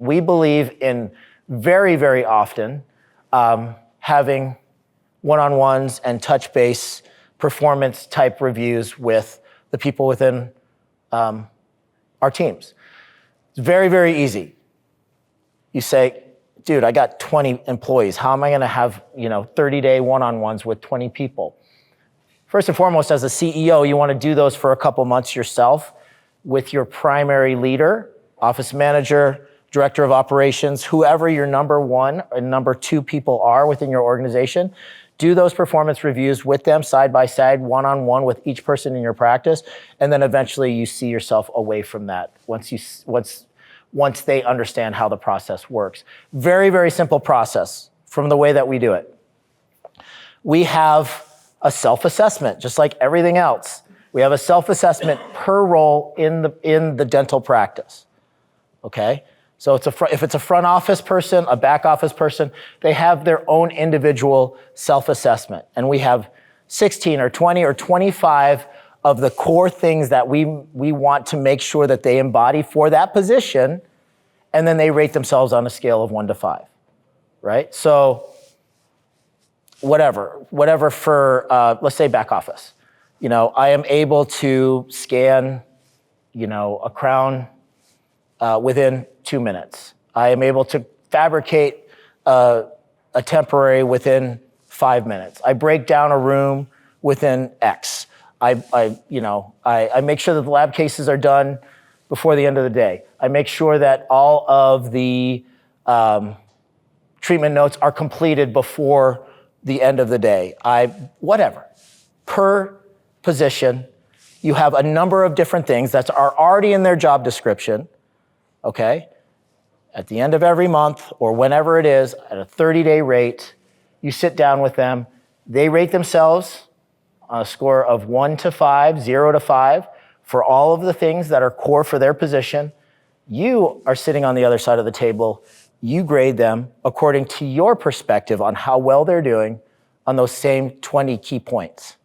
we believe in very, very often having one-on-ones and touch base performance type reviews with the people within our teams. It's very, very easy. You say, dude, I got 20 employees. How am I gonna have 30-day one-on-ones with 20 people? First and foremost, as a CEO, you wanna do those for a couple months yourself with your primary leader, office manager, director of operations, whoever your number one or number two people are within your organization. Do those performance reviews with them side by side, one-on-one with each person in your practice, and then eventually you see yourself away from that once they understand how the process works. Very, very simple process from the way that we do it. We have a self-assessment, just like everything else. We have a self-assessment per role in the dental practice, okay? So if it's a front office person, a back office person, they have their own individual self-assessment. And we have 16 or 20 or 25 of the core things that we want to make sure that they embody for that position, and then they rate themselves on a scale of 1 to 5, right? So whatever for, let's say back office. I am able to scan, a crown within 2 minutes. I am able to fabricate a temporary within 5 minutes. I break down a room within X. I make sure that the lab cases are done before the end of the day. I make sure that all of the treatment notes are completed before the end of the day. Whatever. Per position, you have a number of different things that are already in their job description, okay? At the end of every month or whenever it is, at a 30-day rate, you sit down with them. They rate themselves on a score of 1 to 5, 0 to 5, for all of the things that are core for their position. You are sitting on the other side of the table. You grade them according to your perspective on how well they're doing on those same 20 key points.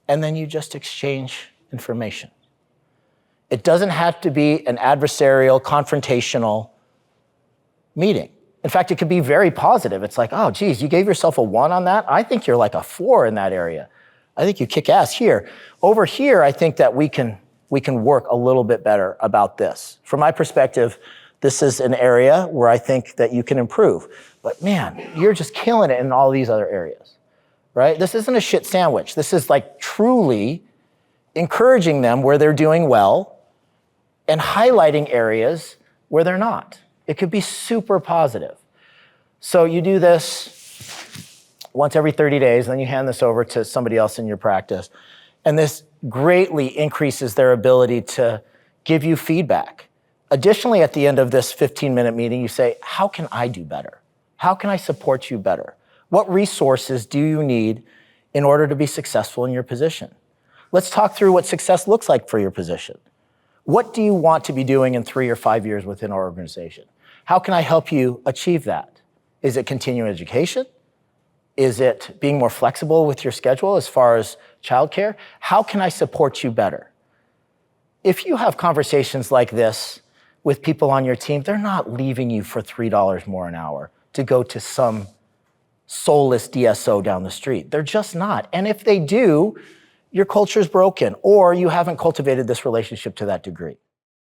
And then you just exchange information. It doesn't have to be an adversarial, confrontational meeting. In fact, it could be very positive. It's like, oh, geez, you gave yourself a 1 on that? I think you're like a 4 in that area. I think you kick ass here. Over here, I think that we can work a little bit better about this. From my perspective, this is an area where I think that you can improve. But man, you're just killing it in all these other areas, right? This isn't a shit sandwich. This is like truly encouraging them where they're doing well and highlighting areas where they're not. It could be super positive. So you do this once every 30 days, and then you hand this over to somebody else in your practice. And this greatly increases their ability to give you feedback. Additionally, at the end of this 15-minute meeting, you say, how can I do better? How can I support you better? What resources do you need in order to be successful in your position? Let's talk through what success looks like for your position. What do you want to be doing in 3 or 5 years within our organization? How can I help you achieve that? Is it continuing education? Is it being more flexible with your schedule as far as childcare? How can I support you better? If you have conversations like this with people on your team, they're not leaving you for $3 more an hour to go to some soulless DSO down the street. They're just not. And if they do, your culture's broken or you haven't cultivated this relationship to that degree.